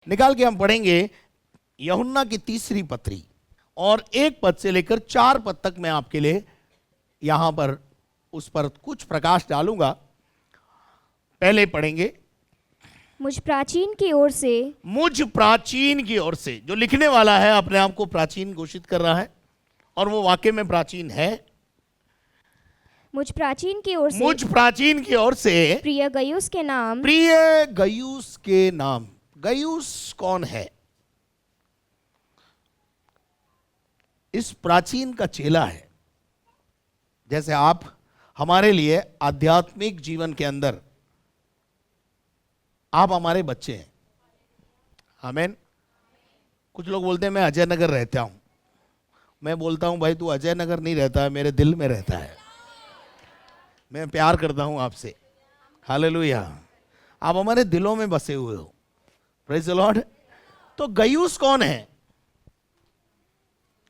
निकाल के हम पढ़ेंगे यूहन्ना की तीसरी पत्री और 1 पद से लेकर 4 पद तक मैं आपके लिए यहां पर उस पर कुछ प्रकाश डालूंगा। पहले पढ़ेंगे मुझ प्राचीन की ओर से, मुझ प्राचीन की ओर से। जो लिखने वाला है अपने आप को प्राचीन घोषित कर रहा है और वो वाकई में प्राचीन है। मुझ प्राचीन की ओर से, मुझ प्राचीन की ओर से प्रिय गयुस के नाम, प्रिय गयुस के नाम। गयुस कौन है? इस प्राचीन का चेला है। जैसे आप हमारे लिए आध्यात्मिक जीवन के अंदर आप हमारे बच्चे हैं। आमीन। कुछ लोग बोलते हैं मैं अजय नगर रहता हूं। मैं बोलता हूं भाई तू अजय नगर नहीं रहता है, मेरे दिल में रहता है। मैं प्यार करता हूं आपसे। हालेलुया। आप हमारे दिलों में बसे हुए हो। Praise the Lord. तो गयुस कौन है?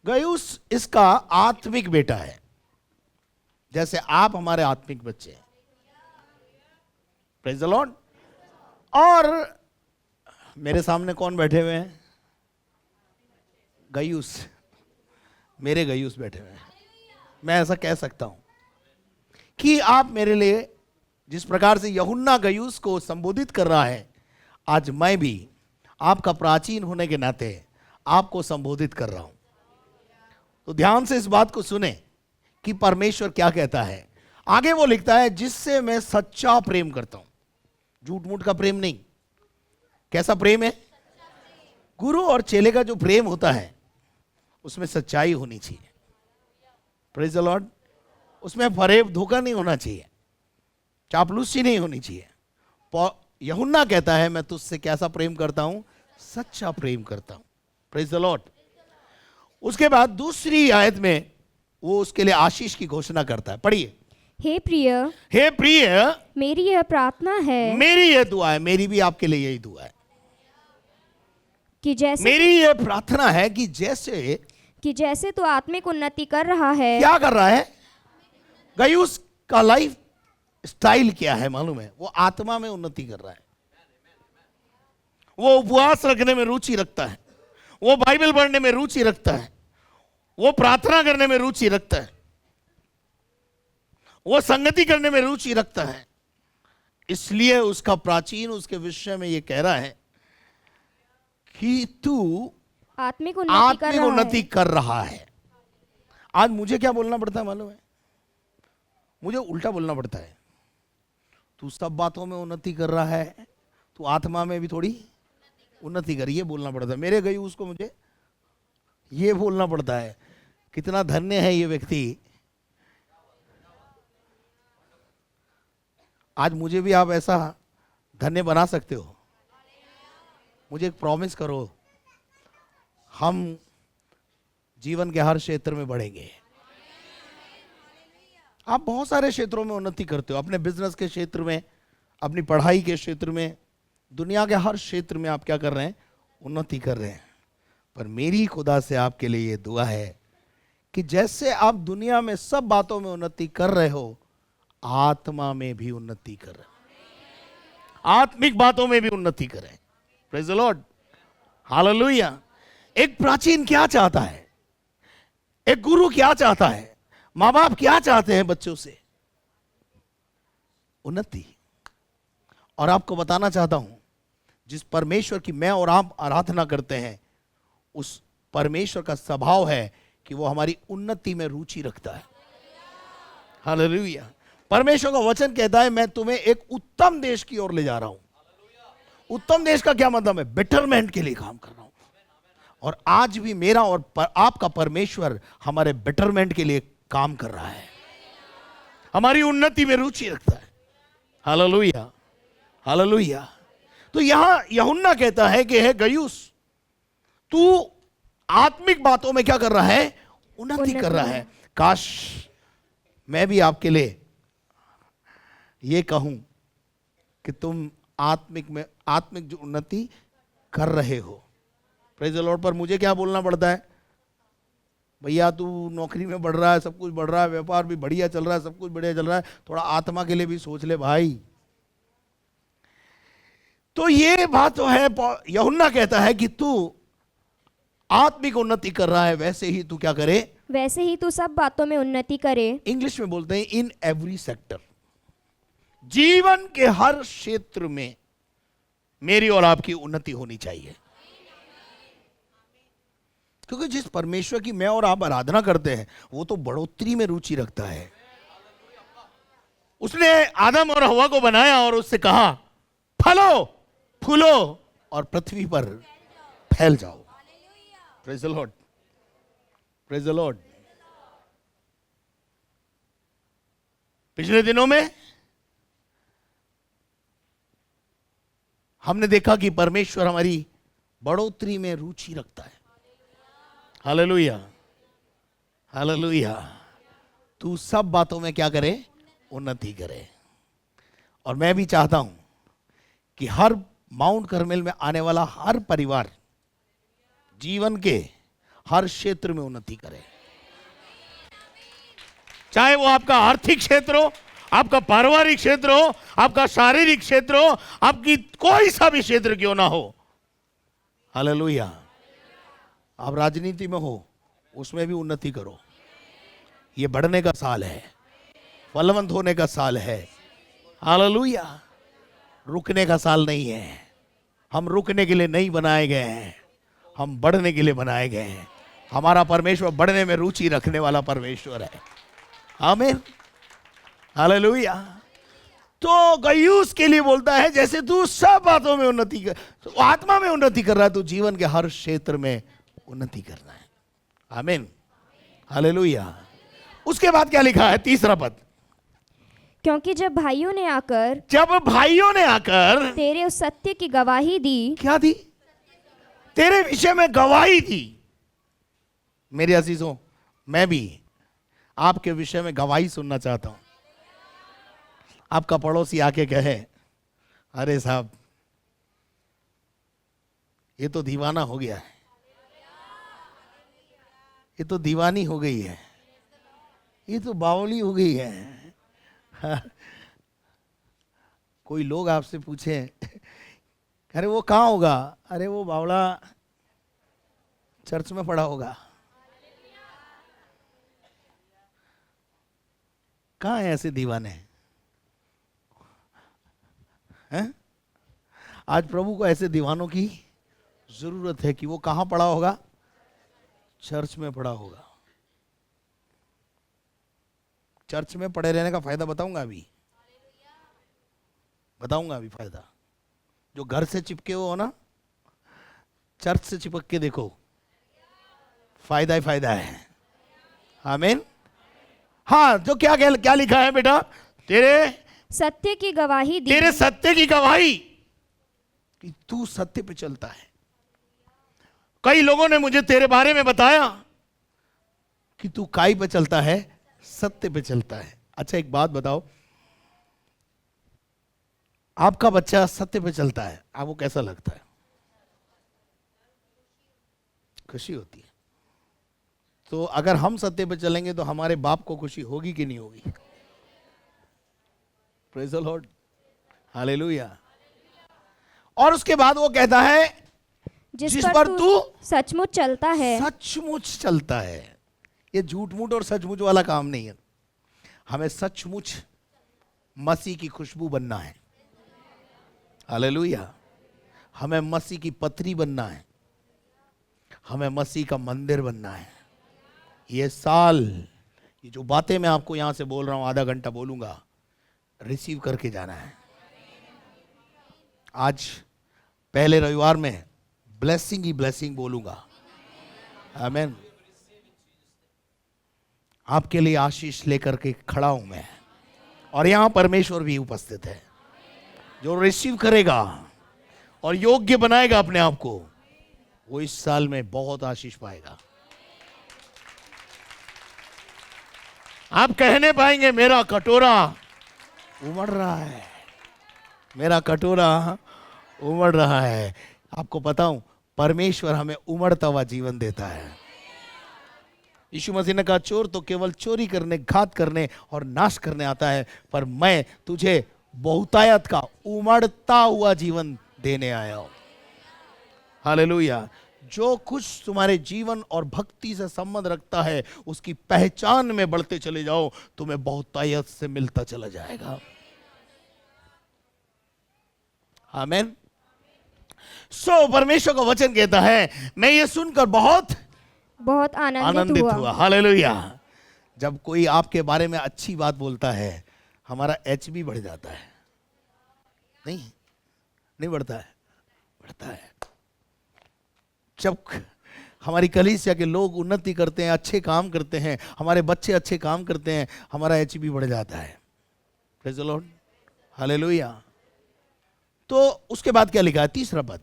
गयुस इसका आत्मिक बेटा है, जैसे आप हमारे आत्मिक बच्चे हैं। Praise the Lord. और मेरे सामने कौन बैठे हुए हैं? गयुस। मेरे गयुस बैठे हुए हैं। मैं ऐसा कह सकता हूं कि आप मेरे लिए जिस प्रकार से यूहन्ना गयुस को संबोधित कर रहा है, आज मैं भी आपका प्राचीन होने के नाते आपको संबोधित कर रहा हूं। तो ध्यान से इस बात को सुने कि परमेश्वर क्या कहता है। आगे वो लिखता है जिससे मैं सच्चा प्रेम करता हूं, झूठ मूठ का प्रेम नहीं। कैसा प्रेम है? गुरु और चेले का जो प्रेम होता है उसमें सच्चाई होनी चाहिए। Praise the Lord. उसमें फरेब धोखा नहीं होना चाहिए, चापलूसी नहीं होनी चाहिए। यूहन्ना कहता है मैं तुझसे कैसा प्रेम करता हूं? सच्चा प्रेम करता हूं। Praise the Lord. उसके बाद दूसरी आयत में वो उसके लिए आशीष की घोषणा करता है। पढ़िए। हे प्रिय, हे प्रिय, मेरी यह प्रार्थना है मेरी यह दुआ है। मेरी भी आपके लिए यही दुआ है। कि जैसे मेरी यह प्रार्थना है कि जैसे तू आत्मिक उन्नति कर रहा है। क्या कर रहा है? गयुस का लाइफ स्टाइल क्या है मालूम है? वो आत्मा में उन्नति कर रहा है। वो उपवास रखने में रुचि रखता है, वो बाइबल पढ़ने में रुचि रखता है, वो प्रार्थना करने में रुचि रखता है, वो संगति करने में रुचि रखता है। इसलिए उसका प्राचीन उसके विषय में ये कह रहा है कि तू आत्मिक उन्नति कर रहा है। आज मुझे क्या बोलना पड़ता है मालूम है? मुझे उल्टा बोलना पड़ता है। तू सब बातों में उन्नति कर रहा है, तू आत्मा में भी थोड़ी उन्नति कर, ये बोलना पड़ता है। मेरे गई उसको मुझे ये बोलना पड़ता है। कितना धन्य है ये व्यक्ति। आज मुझे भी आप ऐसा धन्य बना सकते हो। मुझे एक प्रॉमिस करो, हम जीवन के हर क्षेत्र में बढ़ेंगे। आप बहुत सारे क्षेत्रों में उन्नति करते हो, अपने बिजनेस के क्षेत्र में, अपनी पढ़ाई के क्षेत्र में, दुनिया के हर क्षेत्र में आप क्या कर रहे हैं? उन्नति कर रहे हैं। पर मेरी खुदा से आपके लिए ये दुआ है कि जैसे आप दुनिया में सब बातों में उन्नति कर रहे हो, आत्मा में भी उन्नति कर रहे हो, आत्मिक बातों में भी उन्नति करें। Praise the Lord. हालेलुया। एक प्राचीन क्या चाहता है? एक गुरु क्या चाहता है? माँ बाप क्या चाहते हैं बच्चों से? उन्नति। और आपको बताना चाहता हूं, जिस परमेश्वर की मैं और आप आराधना करते हैं, उस परमेश्वर का स्वभाव है कि वो हमारी उन्नति में रुचि रखता है। हालेलुया। परमेश्वर का वचन कहता है मैं तुम्हें एक उत्तम देश की ओर ले जा रहा हूं। उत्तम देश का क्या मतलब है? बेटरमेंट के लिए काम कर रहा हूं। और आज भी मेरा और आपका परमेश्वर हमारे बेटरमेंट के लिए काम कर रहा है, हमारी उन्नति में रुचि रखता है। हालेलुया। हालेलुया। तो यहां यूहन्ना कहता है कि हे गयुस, तू आत्मिक बातों में क्या कर रहा है? उन्नति कर रहा है। काश मैं भी आपके लिए ये कहूं कि तुम आत्मिक जो उन्नति कर रहे हो। Praise the Lord. पर मुझे क्या बोलना पड़ता है? भैया तू नौकरी में बढ़ रहा है, सब कुछ बढ़ रहा है, व्यापार भी बढ़िया चल रहा है, सब कुछ बढ़िया चल रहा है, थोड़ा आत्मा के लिए भी सोच ले भाई। तो ये बात तो है, यूहन्ना कहता है कि तू आत्मिक उन्नति कर रहा है, वैसे ही तू क्या करे, वैसे ही तू सब बातों में उन्नति करे। इंग्लिश में बोलते हैं इन एवरी सेक्टर, जीवन के हर क्षेत्र में मेरी और आपकी उन्नति होनी चाहिए। क्योंकि जिस परमेश्वर की मैं और आप आराधना करते हैं वो तो बढ़ोतरी में रुचि रखता है। उसने आदम और हवा को बनाया और उससे कहा फलो फूलो और पृथ्वी पर फैल जाओ। Praise the Lord, praise the Lord. पिछले दिनों में हमने देखा कि परमेश्वर हमारी बढ़ोतरी में रुचि रखता है। Hallelujah, hallelujah. तू सब बातों में क्या करे, उन्नति करे। और मैं भी चाहता हूं कि हर माउंट कर्मेल में आने वाला हर परिवार जीवन के हर क्षेत्र में उन्नति करे। चाहे वो आपका आर्थिक क्षेत्र हो, आपका पारिवारिक क्षेत्र हो, आपका शारीरिक क्षेत्र हो, आपकी कोई सा भी क्षेत्र क्यों ना हो। हालेलुया। आप राजनीति में हो, उसमें भी उन्नति करो। ये बढ़ने का साल है, फलवंत होने का साल है। हालेलुया। रुकने का साल नहीं है। हम रुकने के लिए नहीं बनाए गए हैं, हम बढ़ने के लिए बनाए गए हैं। हमारा परमेश्वर बढ़ने में रुचि रखने वाला परमेश्वर है। आमीन, हालेलुया। तो गयूस के लिए बोलता है जैसे तू सब बातों में उन्नति कर, तो आत्मा में उन्नति कर रहा है, तो जीवन के हर क्षेत्र में उन्नति करना है। आमीन, हालेलुया। उसके बाद क्या लिखा है, तीसरा पद, क्योंकि जब भाइयों ने आकर तेरे उस सत्य की गवाही दी। क्या दी? तेरे विषय में गवाही दी। मेरे अजीजों, मैं भी आपके विषय में गवाही सुनना चाहता हूं। आपका पड़ोसी आके कहे अरे साहब ये तो दीवाना हो गया है, ये तो दीवानी हो गई है, ये तो बावली हो गई है। कोई लोग आपसे पूछे अरे वो कहाँ होगा, अरे वो बावला चर्च में पड़ा होगा। कहाँ है ऐसे दीवाने हैं? आज प्रभु को ऐसे दीवानों की जरूरत है कि वो कहाँ पड़ा होगा, चर्च में पड़ा होगा। चर्च में पड़े रहने का फायदा बताऊंगा अभी, फायदा। जो घर से चिपके हो ना, चर्च से चिपक के देखो, फायदा ही फायदा है। आमीन। हाँ, जो क्या लिखा है बेटा, तेरे सत्य की गवाही दी। तेरे सत्य की गवाही कि तू सत्य पे चलता है। कई लोगों ने मुझे तेरे बारे में बताया कि तू काई पे चलता है, सत्य पे चलता है। अच्छा एक बात बताओ, आपका बच्चा सत्य पे चलता है, आपको कैसा लगता है? खुशी होती है। तो अगर हम सत्य पे चलेंगे तो हमारे बाप को खुशी होगी कि नहीं होगी? Praise the Lord, hallelujah. और उसके बाद वो कहता है जिस पर तू सचमुच चलता है। सचमुच चलता है। ये झूठ मूठ और सचमुच वाला काम नहीं है। हमें सचमुच मसीह की खुशबू बनना है। हालेलुया। हमें मसीह की पत्री बनना है, हमें मसीह का मंदिर बनना है। ये साल, ये जो बातें मैं आपको यहां से बोल रहा हूं, आधा घंटा बोलूंगा, रिसीव करके जाना है। आज पहले रविवार में ब्लेसिंग ही ब्लेसिंग बोलूंगा। आमीन। आपके लिए आशीष लेकर के खड़ा हूं मैं, और यहां परमेश्वर भी उपस्थित है। जो रिसीव करेगा और योग्य बनाएगा अपने आप को, वो इस साल में बहुत आशीष पाएगा। आप कहने पाएंगे मेरा कटोरा उमड़ रहा है, मेरा कटोरा उमड़ रहा है। आपको पता हूं, परमेश्वर हमें उमड़ता हुआ जीवन देता है। यीशु मसीह ने कहा चोर तो केवल चोरी करने, घात करने और नाश करने आता है, पर मैं तुझे बहुतायत का उमड़ता हुआ जीवन देने आया हूं। हालेलुया। जो कुछ तुम्हारे जीवन और भक्ति से संबंध रखता है उसकी पहचान में बढ़ते चले जाओ, तुम्हें बहुतायत से मिलता चला जाएगा। आमीन। परमेश्वर का वचन कहता है, मैं ये सुनकर बहुत बहुत आनंदित हुआ। हालेलुया। जब कोई आपके बारे में अच्छी बात बोलता है, हमारा एचबी बढ़ जाता है। नहीं बढ़ता है? बढ़ता है। जब हमारी कलीसिया के लोग उन्नति करते हैं, अच्छे काम करते हैं, हमारे बच्चे अच्छे काम करते हैं, हमारा एचबी बढ़ जाता है। Praise the Lord. हालेलुया। तो उसके बाद क्या लिखा है? तीसरा पद,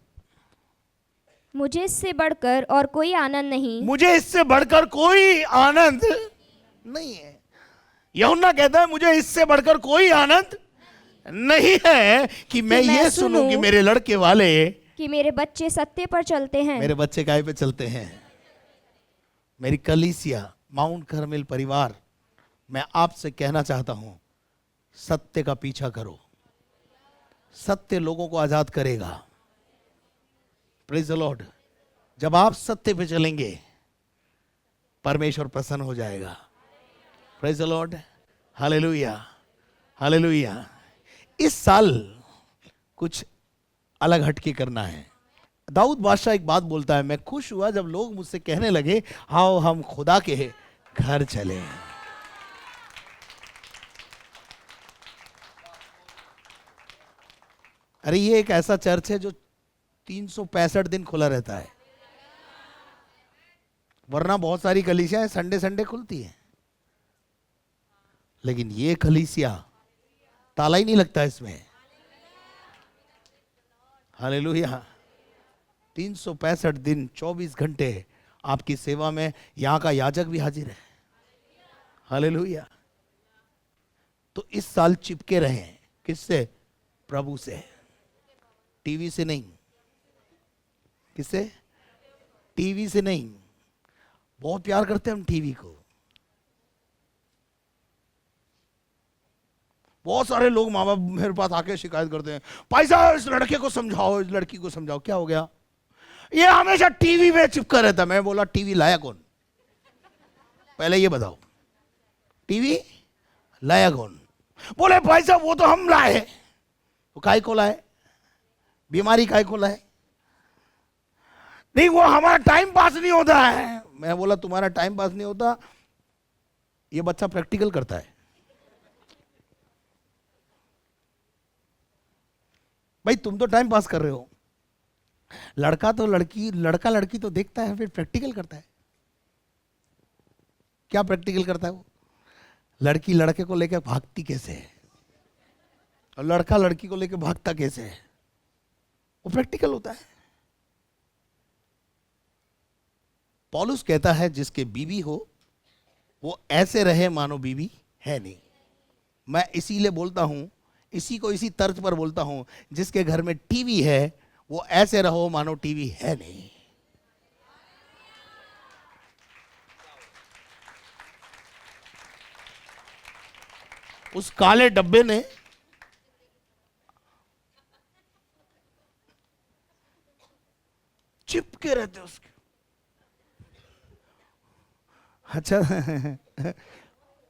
मुझे इससे बढ़कर और कोई आनंद नहीं। मुझे इससे बढ़कर कोई आनंद नहीं है। यूहन्ना कहता है, मुझे इससे बढ़कर कोई आनंद नहीं है कि मैं ये सुनूं कि मेरे लड़के वाले, कि मेरे बच्चे सत्य पर चलते हैं। मेरे बच्चे काहे पे चलते हैं? मेरी कलीसिया, माउंट कार्मेल परिवार, मैं आपसे कहना चाहता हूं, सत्य का पीछा करो। सत्य लोगों को आजाद करेगा। Praise the Lord. जब आप सत्य पे चलेंगे, परमेश्वर प्रसन्न हो जाएगा। Praise the Lord. Hallelujah, hallelujah. इस साल कुछ अलग हटके करना है। दाऊद बादशाह एक बात बोलता है, मैं खुश हुआ जब लोग मुझसे कहने लगे, आओ हम खुदा के घर चले। अरे ये एक ऐसा चर्च है जो 365 दिन खुला रहता है, वरना बहुत सारी कलीसियां संडे संडे खुलती हैं, लेकिन ये कलीसिया ताला ही नहीं लगता इसमें। हालेलुया। 365 दिन 24 घंटे आपकी सेवा में यहां का याजक भी हाजिर है। हालेलुया। तो इस साल चिपके रहें। किससे? प्रभु से। टीवी से नहीं। किससे? टीवी से नहीं। बहुत प्यार करते हैं हम टीवी को। बहुत सारे लोग, माँ बाप मेरे पास आके शिकायत करते हैं, भाई साहब इस लड़के को समझाओ, इस लड़की को समझाओ। क्या हो गया? ये हमेशा टीवी में चिपका रहता। मैं बोला, टीवी लाया कौन? पहले ये बताओ, टीवी लाया कौन? बोले भाई साहब वो तो हम लाए। वो काय को लाए? बीमारी काय को लाए? नहीं, वो हमारा टाइम पास नहीं होता है। मैं बोला, तुम्हारा टाइम पास नहीं होता, ये बच्चा प्रैक्टिकल करता है। भाई तुम तो टाइम पास कर रहे हो, लड़का तो लड़की, लड़का लड़की तो देखता है, फिर प्रैक्टिकल करता है। क्या प्रैक्टिकल करता है वो? लड़की लड़के को लेकर भागती कैसे है, और लड़का लड़की को लेकर भागता कैसे है, वो प्रैक्टिकल होता है। पौलुस कहता है, जिसके बीवी हो वो ऐसे रहे मानो बीवी है नहीं। मैं इसीलिए बोलता हूं, इसी को इसी तर्ज पर बोलता हूं, जिसके घर में टीवी है वो ऐसे रहो मानो टीवी है नहीं। उस काले डब्बे ने चिपके रहते उसके। अच्छा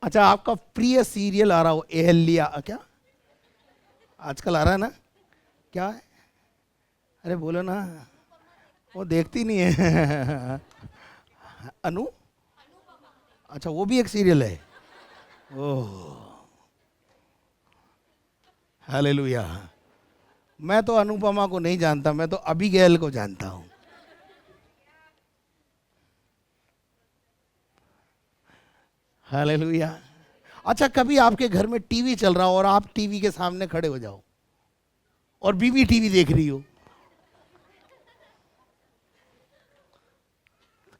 अच्छा, आपका प्रिय सीरियल आ रहा हो, एहल्या, क्या आजकल आ रहा है ना? क्या है? अरे बोलो ना, वो देखती नहीं है। अनु, अच्छा वो भी एक सीरियल है। Oh hallelujah. मैं तो अनुपमा को नहीं जानता, मैं तो अबीगैल को जानता हूं। हालेलुया। अच्छा, कभी आपके घर में टीवी चल रहा हो और आप टीवी के सामने खड़े हो जाओ और बीवी टीवी देख रही हो,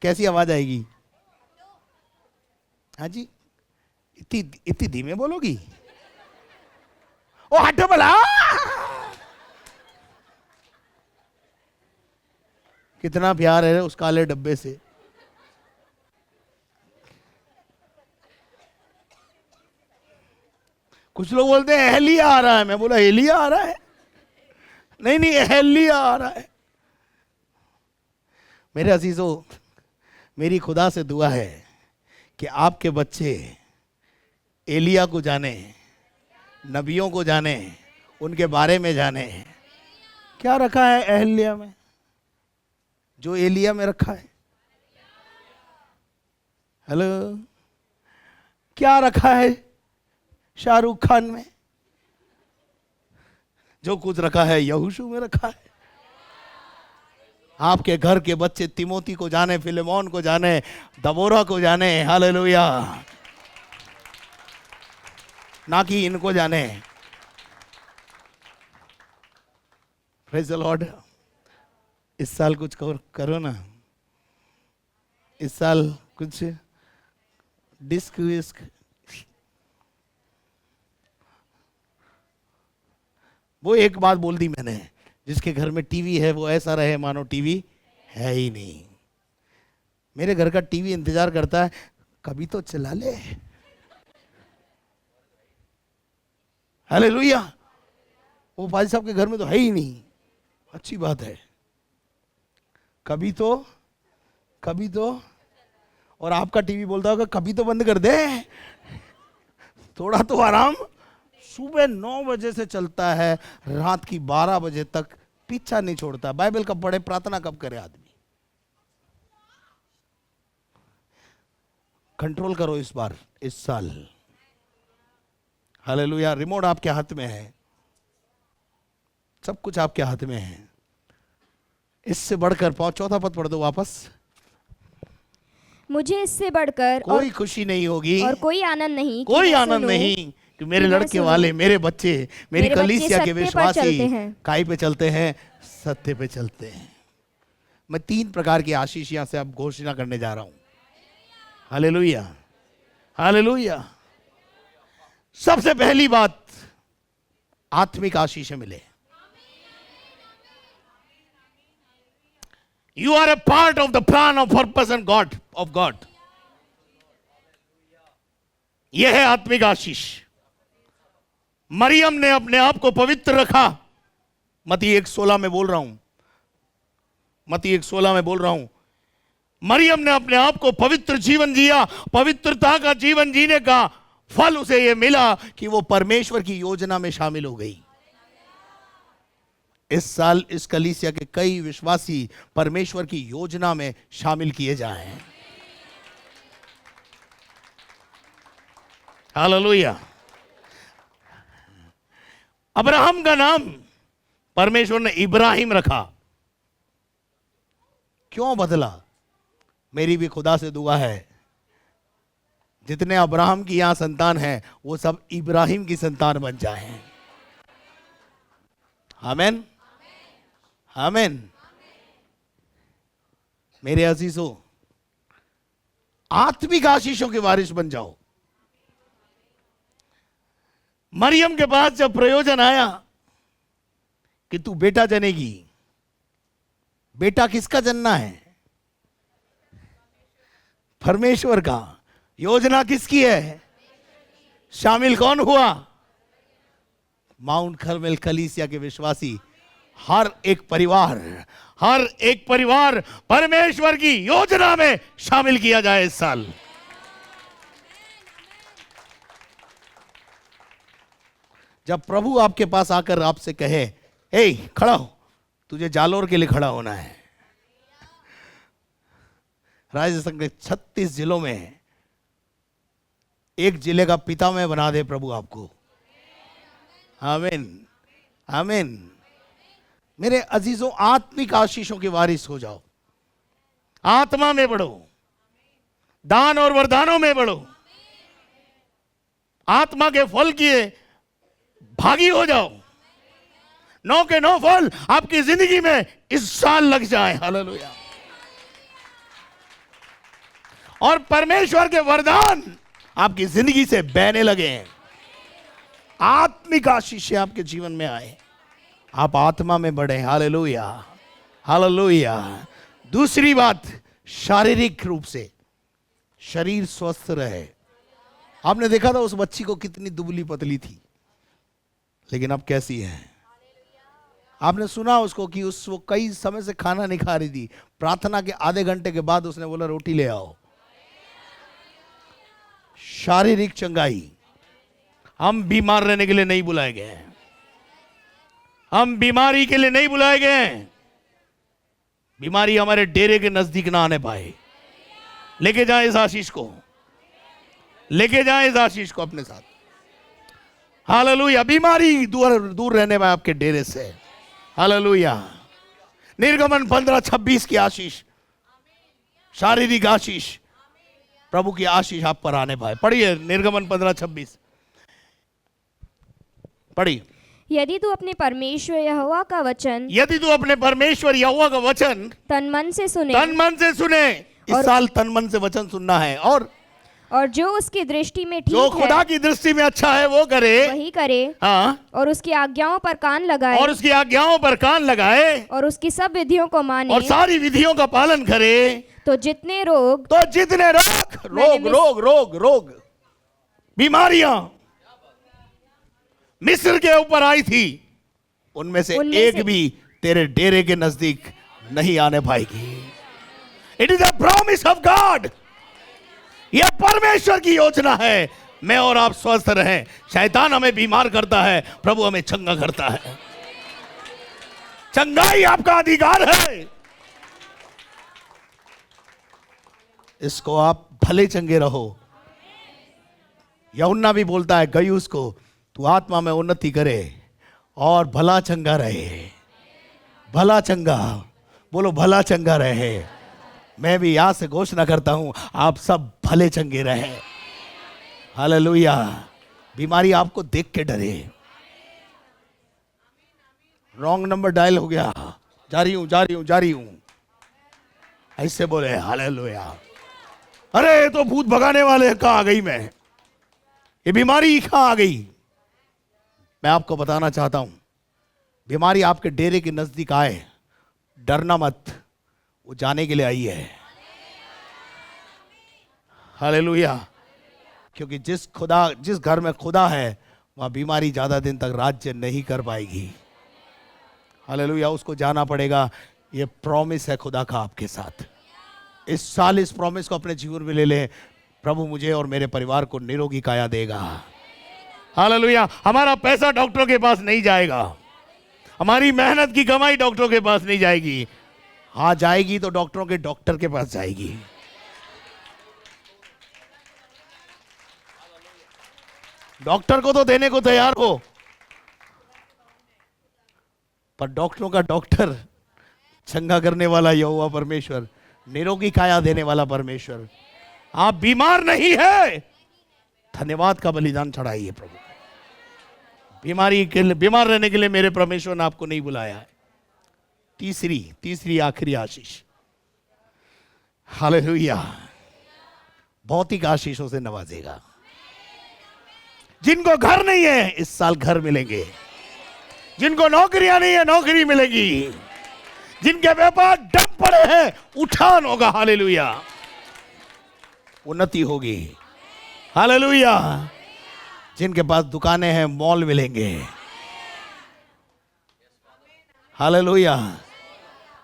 कैसी आवाज आएगी? हाँ जी, इतनी धीमे बोलोगी? ओ हटो भला। कितना प्यार है उस काले डब्बे से। कुछ लोग बोलते हैं एलिया आ रहा है। मैं बोला, एलिया आ रहा है? नहीं नहीं, एलिया आ रहा है। मेरे अजीजों, मेरी खुदा से दुआ है कि आपके बच्चे एलिया को जाने, नबियों को जाने, उनके बारे में जाने। क्या रखा है एलिया में जो एलिया में रखा है? हेलो, क्या रखा है शाहरुख खान में? जो कुछ रखा है यहोशू में रखा है। आपके घर के बच्चे तिमोती को जाने, फिलेमोन को जाने, दबोरा को जाने। हालेलुया। ना कि इनको जाने। Praise the Lord. इस साल कुछ करो ना, इस साल कुछ डिस्क विस्क। वो एक बात बोल दी मैंने, जिसके घर में टीवी है वो ऐसा रहे मानो टीवी है ही नहीं। मेरे घर का टीवी इंतजार करता है, कभी तो चला ले। हालेलुया। वो भाई साहब के घर में तो है ही नहीं। अच्छी बात है, कभी तो और आपका टीवी बोलता होगा कभी तो बंद कर दे, थोड़ा तो आराम। सुबह 9 बजे से चलता है, रात की 12 बजे तक पीछा नहीं छोड़ता। बाइबल कब पढ़े, प्रार्थना कब करे आदमी? कंट्रोल करो इस बार, इस साल। हालेलुया। रिमोट आपके हाथ में है, सब कुछ आपके हाथ में है। इससे बढ़कर चौथा पद पढ़ दो वापस। मुझे इससे बढ़कर कोई खुशी नहीं होगी और कोई आनंद नहीं, कोई आनंद नहीं कि मेरे लड़के वाले, मेरे बच्चे, मेरी कलीसिया के विश्वासी काई पे चलते हैं, सत्य पे चलते हैं। मैं 3 प्रकार की आशीष यहां से अब घोषणा करने जा रहा हूं। Hallelujah, hallelujah. सबसे पहली बात, आत्मिक आशीष मिले। You are a part of the plan of purpose and God of God. यह है आत्मिक आशीष। मरियम ने अपने आप को पवित्र रखा। मत्ती 1:16 में बोल रहा हूं, मत्ती 1:16 में बोल रहा हूं। मरियम ने अपने आप को पवित्र जीवन जिया। पवित्रता का जीवन जीने का फल उसे यह मिला कि वो परमेश्वर की योजना में शामिल हो गई। इस साल इस कलीसिया के कई विश्वासी परमेश्वर की योजना में शामिल किए जाएं। हालेलुया। अब्राहम का नाम परमेश्वर ने इब्राहिम रखा। क्यों बदला? मेरी भी खुदा से दुआ है, जितने अब्राहम की यहां संतान है वो सब इब्राहिम की संतान बन जाएं। आमीन, आमीन। मेरे अजीजों, आत्मिक आशीषों के वारिस बन जाओ। मरियम के पास जब प्रयोजन आया कि तू बेटा जनेगी, बेटा किसका जनना है? परमेश्वर का। योजना किसकी है? शामिल कौन हुआ? माउंट कर्मेल कलीसिया के विश्वासी। हर एक परिवार परमेश्वर की योजना में शामिल किया जाए इस साल। जब प्रभु आपके पास आकर आपसे कहे, ए खड़ा हो, तुझे जालोर के लिए खड़ा होना है। राज्य संघ के 36 जिलों में एक जिले का पिता मैं बना दे प्रभु आपको। आमीन, आमीन। मेरे अजीजों, आत्मिक आशीषों के वारिस हो जाओ। आत्मा में बढ़ो, दान और वरदानों में बढ़ो, आत्मा के फल किए भागी हो जाओ। 9 के 9 फल आपकी जिंदगी में इस साल लग जाए। हालेलुया। और परमेश्वर के वरदान आपकी जिंदगी से बहने लगे। आत्मिक आशीष आपके जीवन में आए, आप आत्मा में बढ़े। Hallelujah, hallelujah. दूसरी बात, शारीरिक रूप से शरीर स्वस्थ रहे। आपने देखा था उस बच्ची को कितनी दुबली पतली थी, लेकिन अब कैसी है? आपने सुना उसको कि उस वो कई समय से खाना नहीं खा रही थी, प्रार्थना के आधे घंटे के बाद उसने बोला रोटी ले आओ। शारीरिक चंगाई। हम बीमार रहने के लिए नहीं बुलाए गए हैं, हम बीमारी के लिए नहीं बुलाए गए हैं। बीमारी हमारे डेरे के नजदीक ना आने पाए। लेके जाएं इस आशीष को, लेके जाएं इस आशीष को अपने साथ। हालेलुया। बीमारी दूर दूर रहने पाए आपके डेरे से। हालेलुया। निर्गमन 15:26 की आशीष, शारीरिक आशीष, प्रभु की आशीष आप पर आने पाए। पढ़िए निर्गमन 15:26 पढ़िए। यदि तू अपने परमेश्वर यहोवा का वचन यदि तू अपने परमेश्वर यहोवा का वचन तन मन से सुने, तन मन से सुने। इस साल तन मन से वचन सुनना है, और जो उसकी दृष्टि में जो ठीक खुदा है की दृष्टि में अच्छा है वो करे, वही करे, हाँ, और उसकी आज्ञाओं पर कान लगाए, और उसकी आज्ञाओं पर कान लगाए, और उसकी सब विधियों को माने, और सारी विधियों का पालन करे, तो जितने रोग तो जितने रोग बीमारियां मिस्र के ऊपर आई थी, उनमें से एक भी तेरे डेरे के नजदीक नहीं आने पाएगी। It is a promise of God. यह परमेश्वर की योजना है। मैं और आप स्वस्थ रहें। शैतान हमें बीमार करता है, प्रभु हमें चंगा करता है। चंगाई आपका अधिकार है। इसको आप भले चंगे रहो। यूहन्ना भी बोलता है गयुस को, तू आत्मा में उन्नति करे और भला चंगा रहे। भला चंगा बोलो, भला चंगा रहे। मैं भी यहां से घोषणा करता हूं, आप सब भले चंगे रहे। हालेलुया। बीमारी आपको देख के डरे। रॉन्ग नंबर डायल हो गया, जा रही हूं ऐसे बोले। हालेलुया। अरे तो भूत भगाने वाले कहां आ गई मैं, ये बीमारी कहां आ गई। मैं आपको बताना चाहता हूं, बीमारी आपके डेरे के नजदीक आए, डरना मत, वो जाने के लिए आई है। हालेलुया। क्योंकि जिस घर में खुदा है वहां बीमारी ज्यादा दिन तक राज्य नहीं कर पाएगी। हालेलुया। उसको जाना पड़ेगा। ये प्रॉमिस है खुदा का आपके साथ। इस साल इस प्रॉमिस को अपने जीवन में ले लें। प्रभु मुझे और मेरे परिवार को निरोगी काया देगा। हालेलुया। हमारा पैसा डॉक्टरों के पास नहीं जाएगा, हमारी मेहनत की कमाई डॉक्टरों के पास नहीं जाएगी। हाँ जाएगी तो डॉक्टरों के डॉक्टर के पास जाएगी। डॉक्टर को तो देने को तैयार हो, पर डॉक्टरों का डॉक्टर चंगा करने वाला यहोवा परमेश्वर, निरोगी काया देने वाला परमेश्वर। आप बीमार नहीं है, धन्यवाद का बलिदान चढ़ाइए प्रभु। बीमार रहने के लिए मेरे परमेश्वर ने आपको नहीं बुलाया है। तीसरी आखिरी आशीष। हालेलुया। भौतिक आशीषों से नवाजेगा। जिनको घर नहीं है इस साल घर मिलेंगे, जिनको नौकरियां नहीं है नौकरी मिलेगी, जिनके व्यापार डम पड़े हैं उठान होगा। हालेलुया। उन्नति होगी। हालेलुया। जिनके पास दुकानें हैं मॉल मिलेंगे। हालेलुया।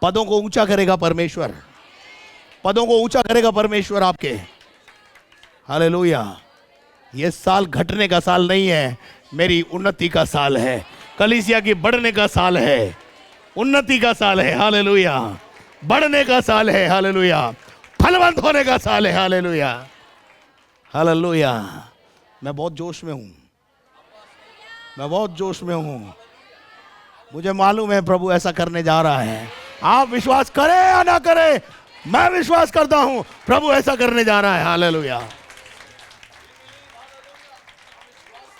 पदों को ऊंचा करेगा परमेश्वर, पदों को ऊंचा करेगा परमेश्वर आपके। हालेलुया। ये साल घटने का साल नहीं है, मेरी उन्नति का साल है। कलीसिया की बढ़ने का साल है, उन्नति का साल है। हालेलुया। बढ़ने का साल है। हालेलुया। फलवंत होने का साल है। हालेलुया। हालेलुया। मैं बहुत जोश में हूं, मैं बहुत जोश में हूं। मुझे मालूम है प्रभु ऐसा करने जा रहा है। आप विश्वास करें या ना करें, मैं विश्वास करता हूं प्रभु ऐसा करने जा रहा है। हालेलुया।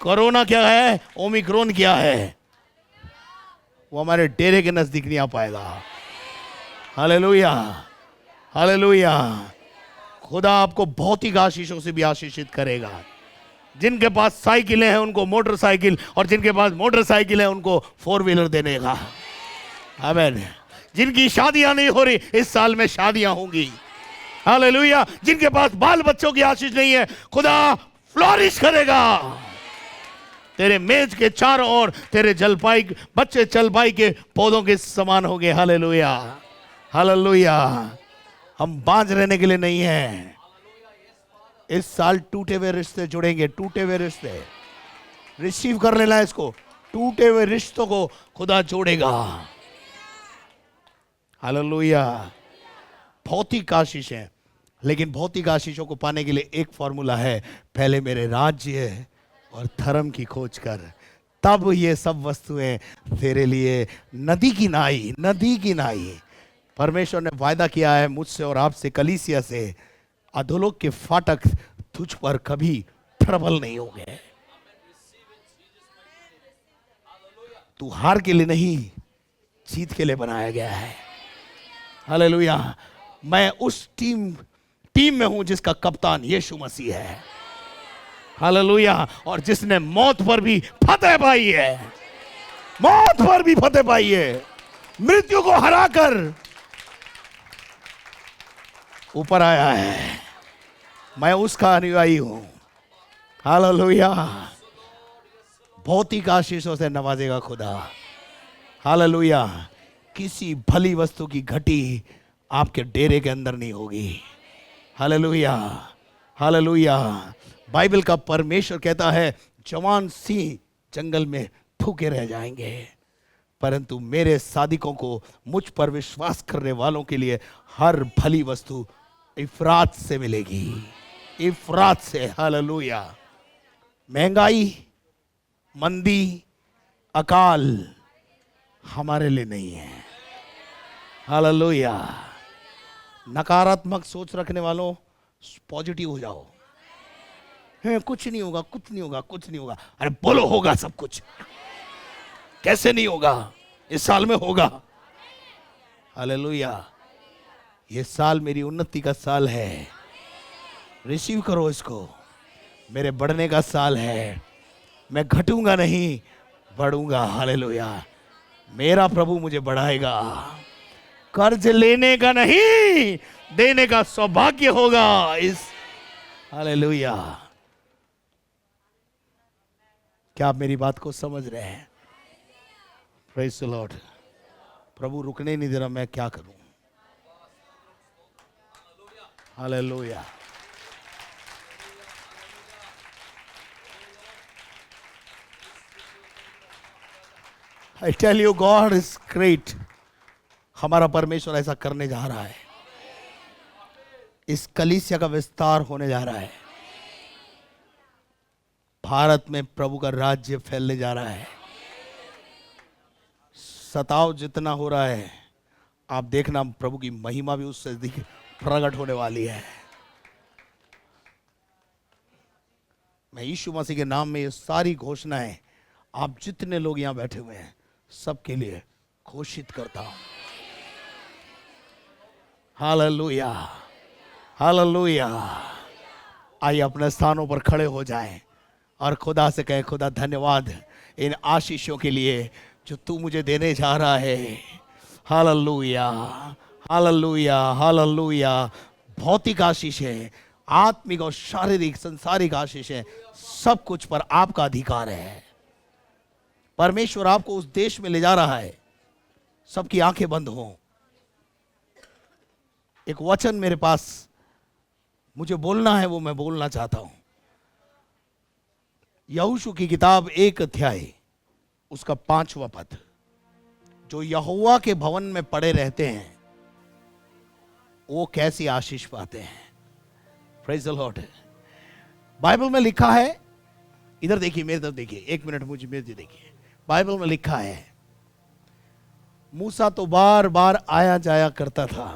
कोरोना क्या है, ओमिक्रॉन क्या है, वो हमारे डेरे के नजदीक नहीं आ पाएगा। हालेलुया। हालेलुया। खुदा आपको भौतिक आशीषों से भी आशीषित करेगा। जिनके पास साइकिलें हैं उनको मोटरसाइकिल, और जिनके पास मोटरसाइकिल है उनको 4 व्हीलर देने का। आमीन। जिनकी शादियां नहीं हो रही इस साल में शादियां होंगी। हालेलुया। जिनके पास बाल बच्चों की आशीष नहीं है खुदा फ्लोरिश करेगा। तेरे मेज के चारों ओर तेरे जलपाई बच्चे जलपाई के पौधों के समान होंगे। Hallelujah, hallelujah. हम बांझ रहने के लिए नहीं है। इस साल टूटे हुए रिश्ते जुड़ेंगे, टूटे हुए रिश्ते। रिसीव कर लेना इसको, टूटे हुए रिश्तों को खुदा जोड़ेगा। हालेलुया। भौतिक आशीष है, लेकिन भौतिक आशीषों को पाने के लिए एक फॉर्मूला है, पहले मेरे राज्य और धर्म की खोज कर, तब ये सब वस्तुएं तेरे लिए नदी की नाई, नदी की नाई। परमेश्वर ने वायदा किया है मुझसे और आपसे, कलीसिया से, अधोलोक के फाटक तुझ पर कभी प्रबल नहीं होंगे। तू हार के लिए नहीं, जीत के लिए बनाया गया है। हालेलुया। मैं उस टीम में हूं जिसका कप्तान यीशु मसीह है। हालेलुया। और जिसने मौत पर भी फतेह पाई है, मौत पर भी फतेह पाई है, मृत्यु को हराकर ऊपर आया है। मैं उसका अनुयायी हूं। हालेलुया। भौतिक आशीषों से नवाजेगा खुदा। हालेलुया। किसी भली वस्तु की घटी आपके डेरे के अंदर नहीं होगी। Hallelujah, hallelujah. बाइबल का परमेश्वर कहता है जवान सिंह जंगल में भूखे रह जाएंगे, परंतु मेरे सादिकों को, मुझ पर विश्वास करने वालों के लिए हर भली वस्तु इफरात से मिलेगी, इफरात से। हालेलुया। महंगाई, मंदी, अकाल हमारे लिए नहीं है। हालेलुया। नकारात्मक सोच रखने वालों, पॉजिटिव हो जाओ। कुछ नहीं होगा, कुछ नहीं होगा, कुछ नहीं होगा। अरे बोलो होगा सब कुछ। कैसे नहीं होगा? इस साल में होगा। हालेलुया। ये साल मेरी उन्नति का साल है। रिसीव करो इसको। मेरे बढ़ने का साल है। मैं घटूंगा नहीं, बढ़ूंगा। हालेलुया। मेरा प्रभु मुझे बढ़ाएगा। कर्ज लेने का नहीं, देने का सौभाग्य होगा इस। हालेलुया। क्या आप मेरी बात को समझ रहे हैं? Praise the Lord. प्रभु रुकने नहीं दे रहा, मैं क्या करूं? Hallelujah. I tell you, God is great. हमारा परमेश्वर ऐसा करने जा रहा है। इस कलीसिया का विस्तार होने जा रहा है। भारत में प्रभु का राज्य फैलने जा रहा है। सताव जितना हो रहा है, आप देखना प्रभु की महिमा भी उससे प्रकट होने वाली है। मैं यीशु मसीह के नाम में ये सारी घोषणाएं आप जितने लोग यहां बैठे हुए हैं सबके लिए घोषित करता हूं। Hallelujah, hallelujah. आइए अपने स्थानों पर खड़े हो जाएं और खुदा से कहें, खुदा धन्यवाद इन आशीषों के लिए जो तू मुझे देने जा रहा है। Hallelujah, hallelujah, hallelujah. भौतिक आशीष है, आत्मिक और शारीरिक संसारिक आशीष है, सब कुछ पर आपका अधिकार है। परमेश्वर आपको उस देश में ले जा रहा है। सबकी आंखें बंद हों। एक वचन मेरे पास मुझे बोलना है, वो मैं बोलना चाहता हूं। यहोशू की किताब 1 अध्याय उसका 5वां पद। जो यहोवा के भवन में पड़े रहते हैं वो कैसी आशीष पाते हैं। Praise the Lord. बाइबल में लिखा है, इधर देखिए, मेरी तरफ देखिए, 1 मिनट मुझे मेरे देखिए। बाइबल में लिखा है, मूसा तो बार बार आया जाया करता था,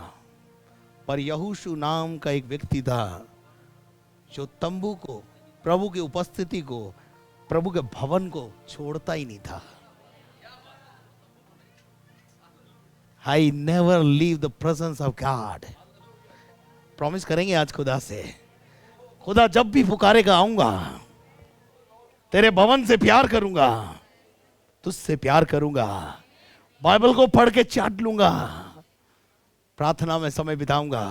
पर यहोशू नाम का एक व्यक्ति था जो तंबू को, प्रभु की उपस्थिति को, प्रभु के भवन को छोड़ता ही नहीं था। I never leave the presence of God. Promise करेंगे आज खुदा से, खुदा जब भी पुकारेगा आऊंगा, तेरे भवन से प्यार करूंगा, तुझसे प्यार करूंगा, बाइबल को पढ़ के चाट लूंगा, प्रार्थना में समय बिताऊंगा,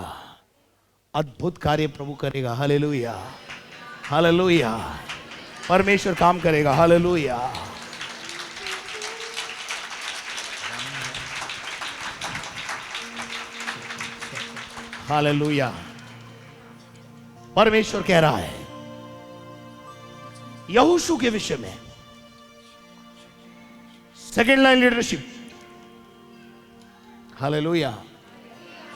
अद्भुत कार्य प्रभु करेगा। Hallelujah, hallelujah. परमेश्वर काम करेगा। हालेलुया। हालेलुया। परमेश्वर कह रहा है यहोशू के विषय में, सेकेंड लाइन लीडरशिप। हालेलुया।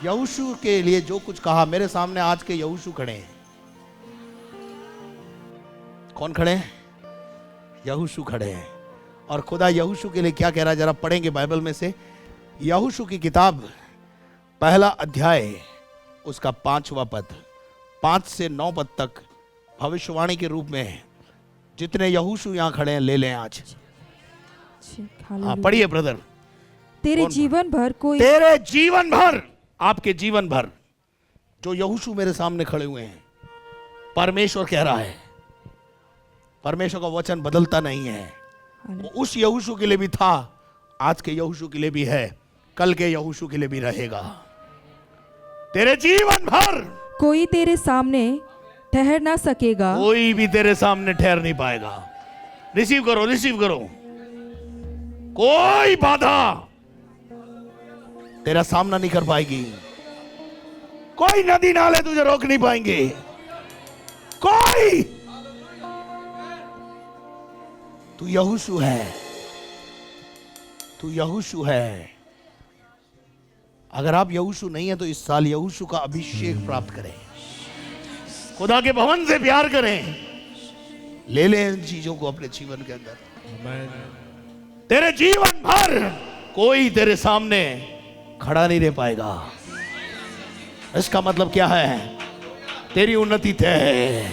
यहोशू के लिए जो कुछ कहा, मेरे सामने आज के यहोशू खड़े हैं। कौन खड़े हैं? यहोशू खड़े हैं। और खुदा यहोशू के लिए क्या कह रहा है जरा पढ़ेंगे बाइबल में से। यहोशू की किताब पहला अध्याय उसका 5वां पद, 5 से 9 पद तक भविष्यवाणी के रूप में है। जितने यहोशू यहां खड़े हैं ले लें आज। हाँ पढ़िए ब्रदर। तेरे जीवन भर कोई, तेरे जीवन भर, आपके जीवन भर जो यहोशू मेरे सामने खड़े हुए हैं, परमेश्वर कह रहा है, परमेश्वर का वचन बदलता नहीं है। वो उस यहोशू के लिए भी था, आज के यहोशू के लिए भी है, कल के यहोशू के लिए भी रहेगा। तेरे जीवन भर कोई तेरे सामने ठहर ना सकेगा, कोई भी तेरे सामने ठहर नहीं पाएगा। रिसीव करो, रिसीव करो। कोई बाधा तेरा सामना नहीं कर पाएगी। कोई नदी नाले तुझे रोक नहीं पाएंगे। कोई, तू यहोशू है, तू यहोशू है। अगर आप यहोशू नहीं है तो इस साल यहोशू का अभिषेक प्राप्त करें, खुदा के भवन से प्यार करें, ले लें इन चीजों को अपने जीवन के अंदर। तेरे जीवन भर कोई तेरे सामने खड़ा नहीं रह पाएगा। इसका मतलब क्या है? तेरी उन्नति तय है।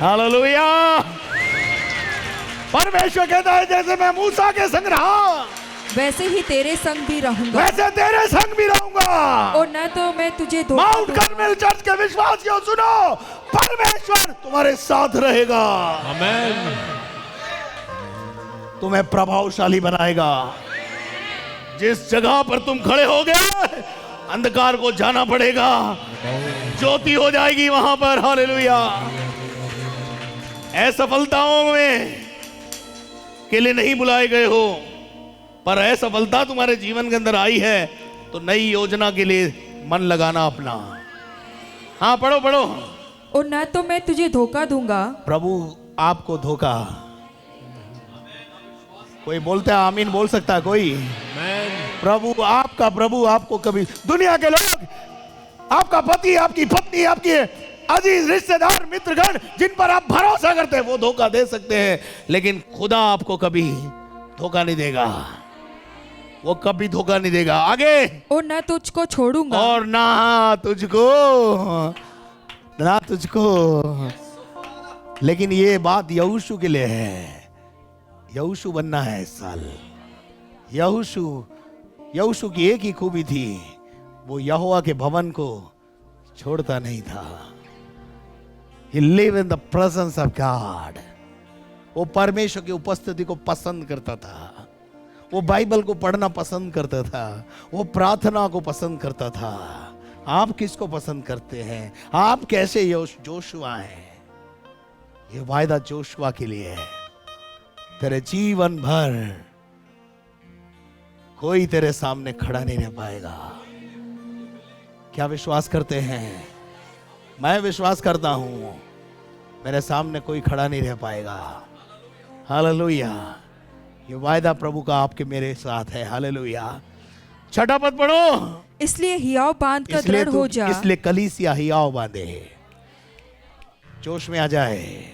हालेलुया। परमेश्वर कहता है जैसे मैं मूसा के संग रहा, वैसे ही तेरे संग भी रहूंगा, वैसे तेरे संग भी रहूंगा। और न तो मैं तुझे धोखा माउंट दूंगा। कार्मेल चर्च के विश्वासियों सुनो, परमेश्वर तुम्हारे साथ रहेगा। आमेन। तुम्हें प्रभावशाली बनाएगा। जिस जगह पर तुम खड़े हो गए, अंधकार को जाना पड़ेगा, ज्योति हो जाएगी वहां पर। हालेलुया। असफलताओं में के लिए नहीं बुलाए गए हो, पर असफलता तुम्हारे जीवन के अंदर आई है तो नई योजना के लिए मन लगाना अपना। हाँ पढ़ो पढ़ो। और न तो मैं तुझे धोखा दूंगा। प्रभु आपको धोखा, कोई बोलता है आमीन बोल सकता है कोई? प्रभु आपको कभी, दुनिया के लोग, आपका पति, आपकी पत्नी, आपके अजीज रिश्तेदार, मित्रगण जिन पर आप भरोसा करते हैं वो धोखा दे सकते हैं, लेकिन खुदा आपको कभी धोखा नहीं देगा। वो कभी धोखा नहीं देगा। आगे। और न तुझको छोड़ूंगा, और ना तुझको। लेकिन ये बात यहोशू के लिए है। यहोशू बनना है इस साल। यहोशू की एक ही खूबी थी, वो यहोवा के भवन को छोड़ता नहीं था। He lived in the presence of God. वो परमेश्वर की उपस्थिति को पसंद करता था। वो बाइबल को पढ़ना पसंद करता था। वो प्रार्थना को पसंद करता था। आप किसको पसंद करते हैं? आप कैसे जोशुआ हैं? ये वायदा जोशुआ के लिए है। तेरे जीवन भर कोई तेरे सामने खड़ा नहीं रह पाएगा। क्या विश्वास करते हैं? मैं विश्वास करता हूं, मेरे सामने कोई खड़ा नहीं रह पाएगा। हालेलुया। ये वायदा प्रभु का आपके मेरे साथ है। हालेलुया। 6वां पद पढ़ो। इसलिए हियाव बांध कर दृढ़ हो जा। इसलिए कलीसिया हियाव बांधे, जोश में आ जाए।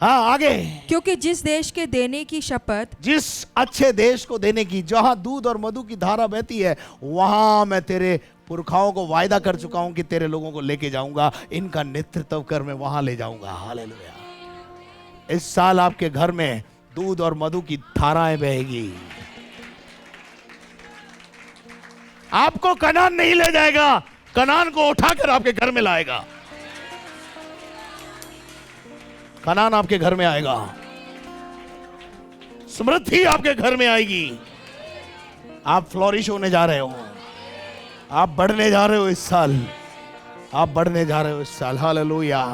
हाँ आगे। क्योंकि जिस देश के देने की शपथ, जिस अच्छे देश को देने की, जहां दूध और मधु की धारा बहती है, वहां मैं तेरे पुरखाओं को वायदा कर चुका हूं कि तेरे लोगों को लेके जाऊंगा, इनका नेतृत्व कर मैं वहां ले जाऊंगा। हालेलुया। इस साल आपके घर में दूध और मधु की धाराएं बहेगी। आपको कनान नहीं ले जाएगा, कनान को उठाकर आपके घर में लाएगा। कनान आपके घर में आएगा, समृद्धि आपके घर में आएगी। आप फ्लोरिश होने जा रहे हो, आप बढ़ने जा रहे हो इस साल, आप बढ़ने जा रहे हो इस साल। हालेलुया।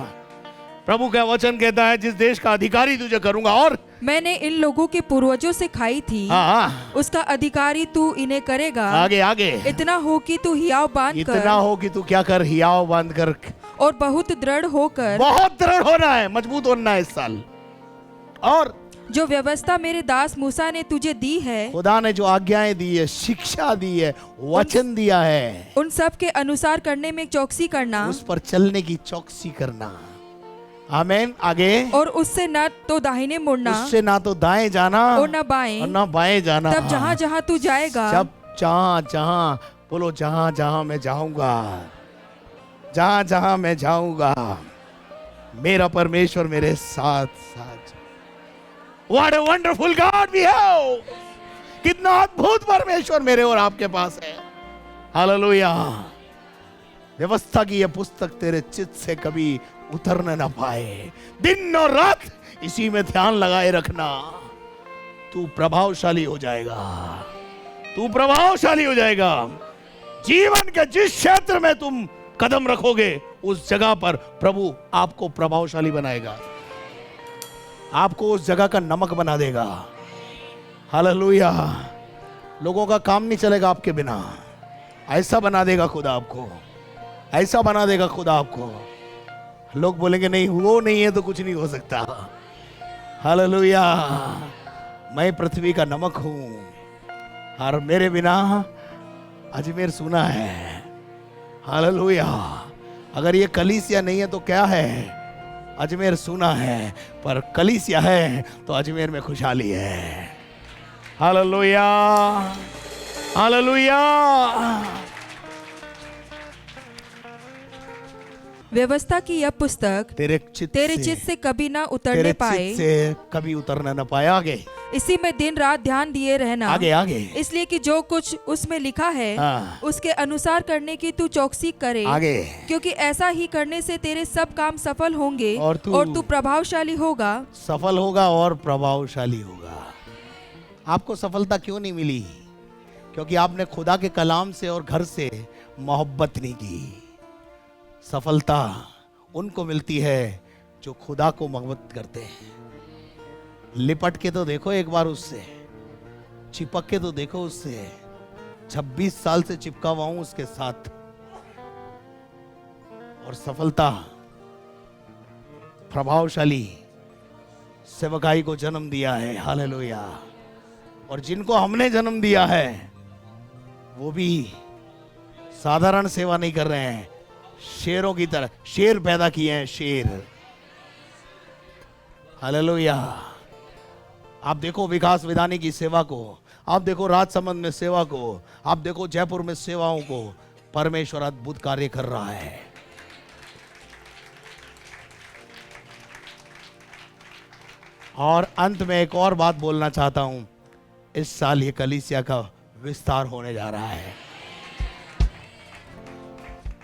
प्रभु का वचन कहता है जिस देश का अधिकारी तुझे करूंगा, और मैंने इन लोगों के पूर्वजों से खाई थी, हाँ, उसका अधिकारी तू इन्हें करेगा। आगे आगे, इतना हो कि तू हियाव बांध इतना कर हो कि तू क्या कर, हियाव बांध कर, और बहुत दृढ़ होकर, बहुत दृढ़ होना है, मजबूत होना है इस साल। और जो व्यवस्था मेरे दास मूसा ने तुझे दी है, खुदा ने जो आज्ञाएं दी है, शिक्षा दी है, वचन दिया है, उन सब के अनुसार करने में चौकसी करना, उस पर चलने की चौकसी करना। आमीन। आगे, और उससे न तो दाहिने मुड़ना उससे ना तो दाएं जाना और न बाएं, और ना बाएं जाना। तब जहाँ जहाँ तू जाएगा, जब जहाँ जहाँ, बोलो जहाँ जहाँ मैं जाऊंगा, जहाँ जहाँ मैं जाऊंगा मेरा परमेश्वर मेरे साथ साथ। What a wonderful God we have! कितना अद्भुत परमेश्वर मेरे और आपके पास है। हालेलुया। व्यवस्था की यह पुस्तक तेरे चित्त से कभी उतरने ना पाए, दिन और रात इसी में ध्यान लगाए रखना। तू प्रभावशाली हो जाएगा, तू प्रभावशाली हो जाएगा। जीवन के जिस क्षेत्र में तुम कदम रखोगे उस जगह पर प्रभु आपको प्रभावशाली बनाएगा, आपको उस जगह का नमक बना देगा। हालेलुया। लोगों का काम नहीं चलेगा आपके बिना, ऐसा बना देगा खुदा आपको, ऐसा बना देगा खुदा आपको। लोग बोलेंगे नहीं, वो नहीं है तो कुछ नहीं हो सकता। हालेलुया। मैं पृथ्वी का नमक हूं और मेरे बिना अजमेर सुना है। हालेलुया। अगर ये कलीसिया नहीं है तो क्या है? अजमेर सुना है, पर कलीसिया है तो अजमेर में खुशहाली है। Hallelujah, hallelujah. व्यवस्था की यह पुस्तक तेरे चित्त से कभी ना तेरे उतरने पाए, चित्त से कभी उतरना न पाए। आगे, इसी में दिन रात ध्यान दिए रहना। आगे, आगे, इसलिए कि जो कुछ उसमें लिखा है हाँ। उसके अनुसार करने की तू चौकसी करे, आगे, क्योंकि ऐसा ही करने से तेरे सब काम सफल होंगे और तू प्रभावशाली होगा। सफल होगा और प्रभावशाली होगा। आपको सफलता क्यों नहीं मिली? क्योंकि आपने खुदा के कलाम से और घर से मोहब्बत नहीं की। सफलता उनको मिलती है जो खुदा को मोहब्बत करते हैं। लिपट के तो देखो एक बार उससे, चिपक के तो देखो उससे। 26 साल से चिपका हुआ हूं उसके साथ, और सफलता प्रभावशाली सेवकाई को जन्म दिया है। हालेलुया। और जिनको हमने जन्म दिया है वो भी साधारण सेवा नहीं कर रहे हैं, शेरों की तरह शेर पैदा किए हैं, शेर। हालेलुया। आप देखो विकास विधानी की सेवा को, आप देखो राजसमंद में सेवा को, आप देखो जयपुर में सेवाओं को। परमेश्वर अद्भुत कार्य कर रहा है। और अंत में एक और बात बोलना चाहता हूं। इस साल ये कलीसिया का विस्तार होने जा रहा है।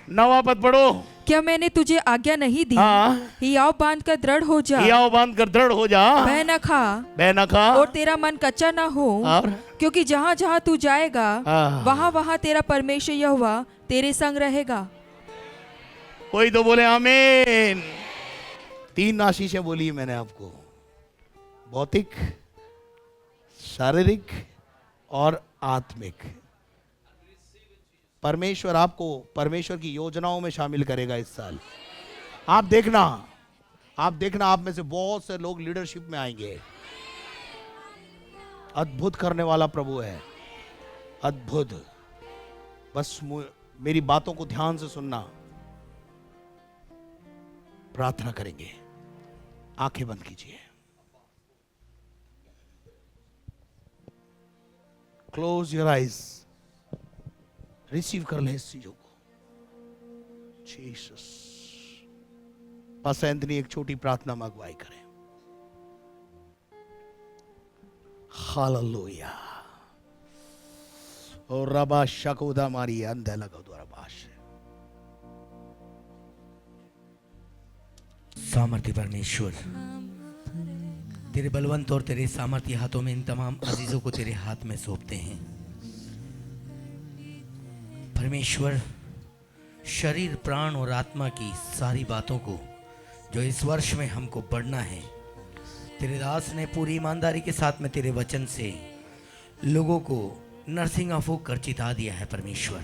9वां पद पढ़ो। क्या मैंने तुझे आज्ञा नहीं दी? हाँ। हियाव बांध कर दृढ़ हो जा, हियाव बांध कर दृढ़ हो जा, भय न खा, भय न खा, और तेरा मन कच्चा न हो, और क्योंकि जहाँ जहाँ तू जाएगा हाँ। वहाँ वहाँ तेरा परमेश्वर यहोवा तेरे संग रहेगा। कोई तो बोले आमीन। 3 आशीषें बोली मैंने आपको, भौतिक, शारीरिक और आत्मिक। परमेश्वर आपको परमेश्वर की योजनाओं में शामिल करेगा इस साल। आप देखना, आप देखना, आप में से बहुत से लोग लीडरशिप में आएंगे। अद्भुत करने वाला प्रभु है, अद्भुत। बस मेरी बातों को ध्यान से सुनना। प्रार्थना करेंगे, आंखें बंद कीजिए, क्लोज योर आइज। रिसीव कर ले इस चीजों को। जीसस। पास्टर एंथनी एक छोटी प्रार्थना में अगुवाई करें। हालेलुया। और रबा शकोदा मारी अंधे लगो द्वारा बाश। सामर्थ्य परमेश्वर, तेरे बलवंत और तेरे सामर्थ्य हाथों में इन तमाम अजीजों को तेरे हाथ में सौंपते हैं। परमेश्वर, शरीर, प्राण और आत्मा की सारी बातों को जो इस वर्ष में हमको बढ़ना है। तेरे दास ने पूरी ईमानदारी के साथ में तेरे वचन से लोगों को नर्सिंग ऑफ कर चिता दिया है परमेश्वर।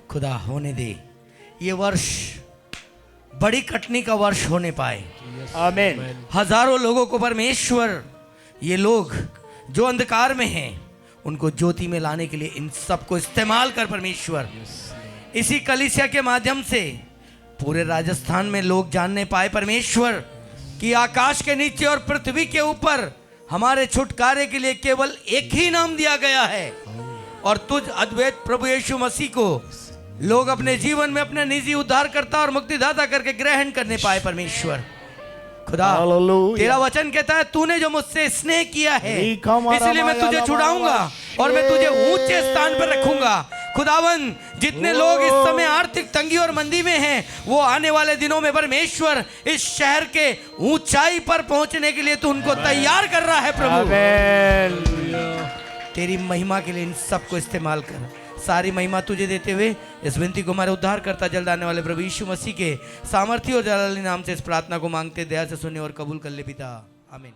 खुदा होने दे ये वर्ष बड़ी कटनी का वर्ष होने पाए। आमीन। हजारों लोगों को परमेश्वर, ये लोग जो अंधकार में हैं उनको ज्योति में लाने के लिए इन सबको इस्तेमाल कर परमेश्वर। इसी कलीसिया के माध्यम से पूरे राजस्थान में लोग जानने पाए परमेश्वर कि आकाश के नीचे और पृथ्वी के ऊपर हमारे छुटकारे के लिए केवल एक ही नाम दिया गया है, और तुझ अद्वैत प्रभु यीशु मसीह को लोग अपने जीवन में अपने निजी उद्धारकर्ता और मुक्तिदाता करके ग्रहण करने पाए परमेश्वर। खुदा हालेलुया। तेरा वचन कहता है तूने जो मुझसे स्नेह किया है रीखा मारा इसलिए मैं माया तुझे ला छुड़ाऊंगा मारा और मैं तुझे ऊंचे स्थान पर रखूंगा। खुदावन जितने लोग इस समय आर्थिक तंगी और मंदी में हैं वो आने वाले दिनों में परमेश्वर इस शहर के ऊंचाई पर पहुंचने के लिए तू उनको तैयार कर रहा है प्रभु। आमीन। तेरी महिमा के लिए इन सबको इस्तेमाल कर। सारी महिमा तुझे देते हुए इस विनती को हमारे उद्धार करता जल्द आने वाले प्रभु यीशु मसीह के सामर्थ्य और जलाली नाम से इस प्रार्थना को मांगते, दया से सुने और कबूल कर ले पिता। आमीन।